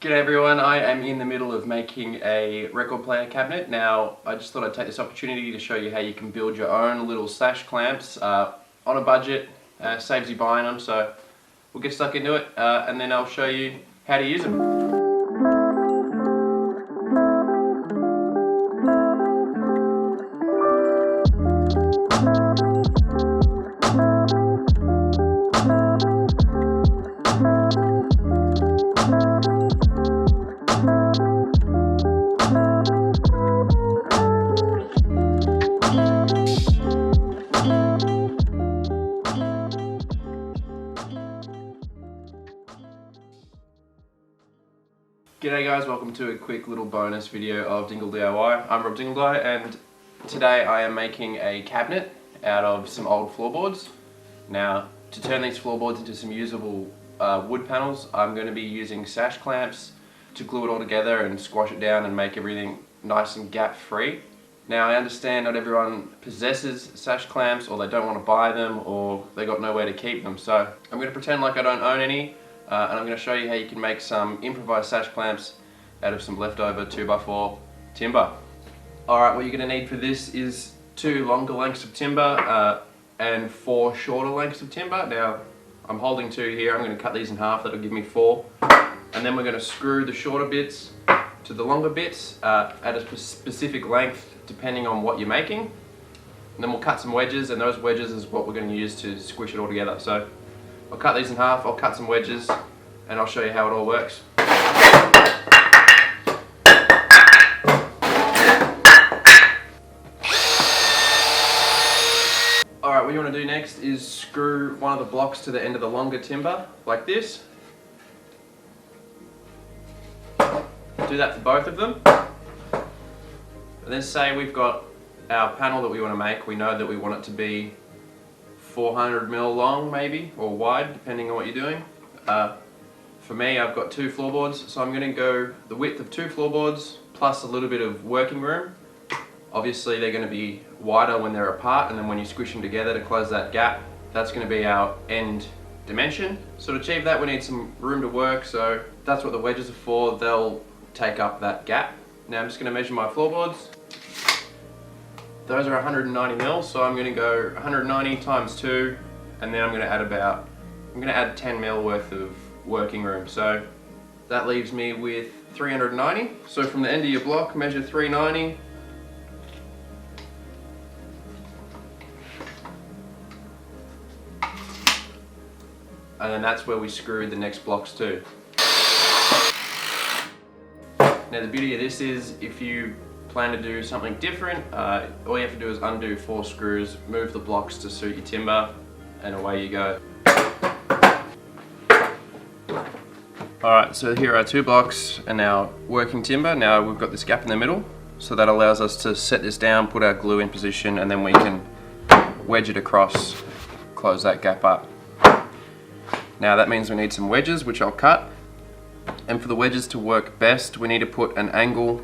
G'day everyone, I am in the middle of making a record player cabinet. Now, I just thought I'd take this opportunity to show you how you can build your own little Sash clamps on a budget. Saves you buying them, so we'll get stuck into it and then I'll show you how to use them. G'day guys, welcome to a quick little bonus video of Dingle DIY. I'm Rob Dingledie and today I am making a cabinet out of some old floorboards. Now, to turn these floorboards into some usable wood panels, I'm going to be using Sash clamps to glue it all together and squash it down and make everything nice and gap free. Now, I understand not everyone possesses Sash clamps, or they don't want to buy them, or they got nowhere to keep them, so I'm going to pretend like I don't own any. And I'm going to show you how you can make some improvised Sash clamps out of some leftover 2x4 timber. Alright, what you're going to need for this is 2 longer lengths of timber and 4 shorter lengths of timber. Now, I'm holding 2 here, I'm going to cut these in half, that'll give me 4. And then we're going to screw the shorter bits to the longer bits at a specific length depending on what you're making. And then we'll cut some wedges, and those wedges is what we're going to use to squish it all together. So I'll cut these in half, I'll cut some wedges, and I'll show you how it all works. Alright, what you want to do next is screw one of the blocks to the end of the longer timber, like this. Do that for both of them. And then say we've got our panel that we want to make, we know that we want it to be 400mm long maybe, or wide, depending on what you're doing. For me, I've got 2 floorboards, so I'm going to go the width of 2 floorboards plus a little bit of working room. Obviously they're going to be wider when they're apart, and then when you squish them together to close that gap, that's going to be our end dimension. So to achieve that we need some room to work, so that's what the wedges are for, they'll take up that gap. Now I'm just going to measure my floorboards. Those are 190mm, so I'm going to go 190 times 2, and then I'm going to add 10mm worth of working room. So that leaves me with 390. So from the end of your block, measure 390. And then that's where we screw the next blocks to. Now the beauty of this is, if you plan to do something different, all you have to do is undo 4 screws, move the blocks to suit your timber, and away you go. Alright, so here are 2 blocks and our working timber. Now we've got this gap in the middle, so that allows us to set this down, put our glue in position, and then we can wedge it across, close that gap up. Now that means we need some wedges, which I'll cut. And for the wedges to work best, we need to put an angle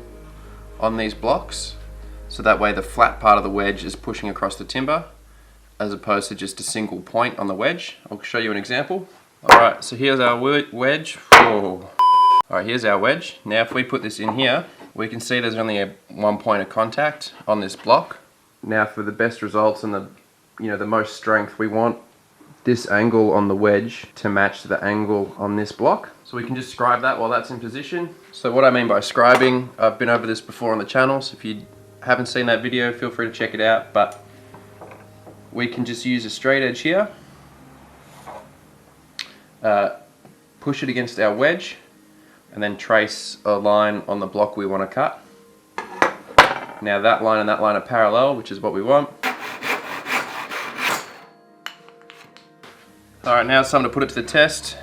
on these blocks, so that way the flat part of the wedge is pushing across the timber as opposed to just a single point on the wedge. I'll show you an example. Alright, so here's our wedge. Alright, here's our wedge. Now if we put this in here, we can see there's only one point of contact on this block. Now for the best results and the most strength, we want this angle on the wedge to match the angle on this block. So we can just scribe that while that's in position. So what I mean by scribing, I've been over this before on the channel, so if you haven't seen that video, feel free to check it out, but we can just use a straight edge here, push it against our wedge, and then trace a line on the block we want to cut. Now that line and that line are parallel, which is what we want. Alright, now it's time to put it to the test.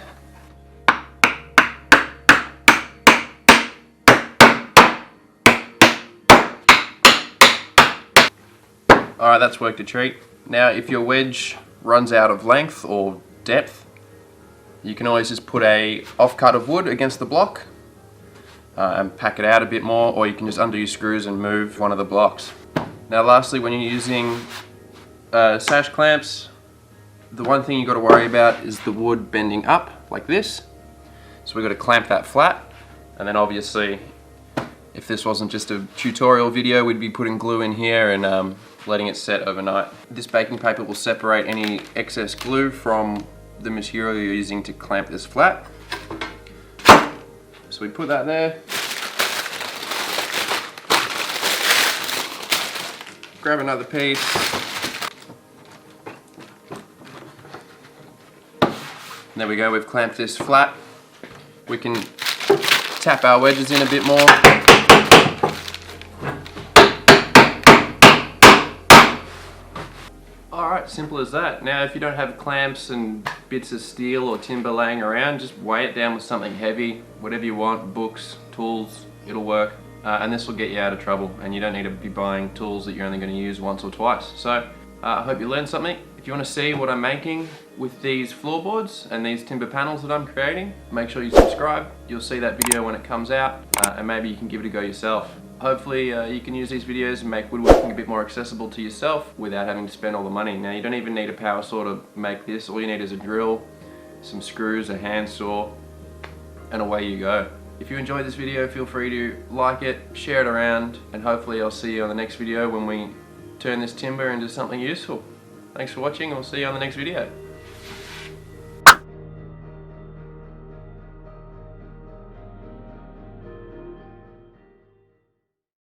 Alright, that's worked a treat. Now if your wedge runs out of length or depth, you can always just put a offcut of wood against the block and pack it out a bit more, or you can just undo your screws and move one of the blocks. Now lastly, when you're using Sash clamps, the one thing you've got to worry about is the wood bending up like this. So we've got to clamp that flat, And then obviously, if this wasn't just a tutorial video, we'd be putting glue in here and letting it set overnight. This baking paper will separate any excess glue from the material you're using to clamp this flat. So we put that there. Grab another piece. There we go, we've clamped this flat. We can tap our wedges in a bit more. Alright, simple as that. Now if you don't have clamps and bits of steel or timber laying around, just weigh it down with something heavy, whatever you want, books, tools, it'll work. And this will get you out of trouble, and you don't need to be buying tools that you're only going to use once or twice. So I hope you learned something. If you want to see what I'm making with these floorboards and these timber panels that I'm creating, make sure you subscribe. You'll see that video when it comes out, and maybe you can give it a go yourself. Hopefully you can use these videos and make woodworking a bit more accessible to yourself without having to spend all the money. Now you don't even need a power saw to make this. All you need is a drill, some screws, a handsaw, and away you go. If you enjoyed this video, feel free to like it, share it around, and hopefully I'll see you on the next video when we turn this timber into something useful. Thanks for watching, and we'll see you on the next video.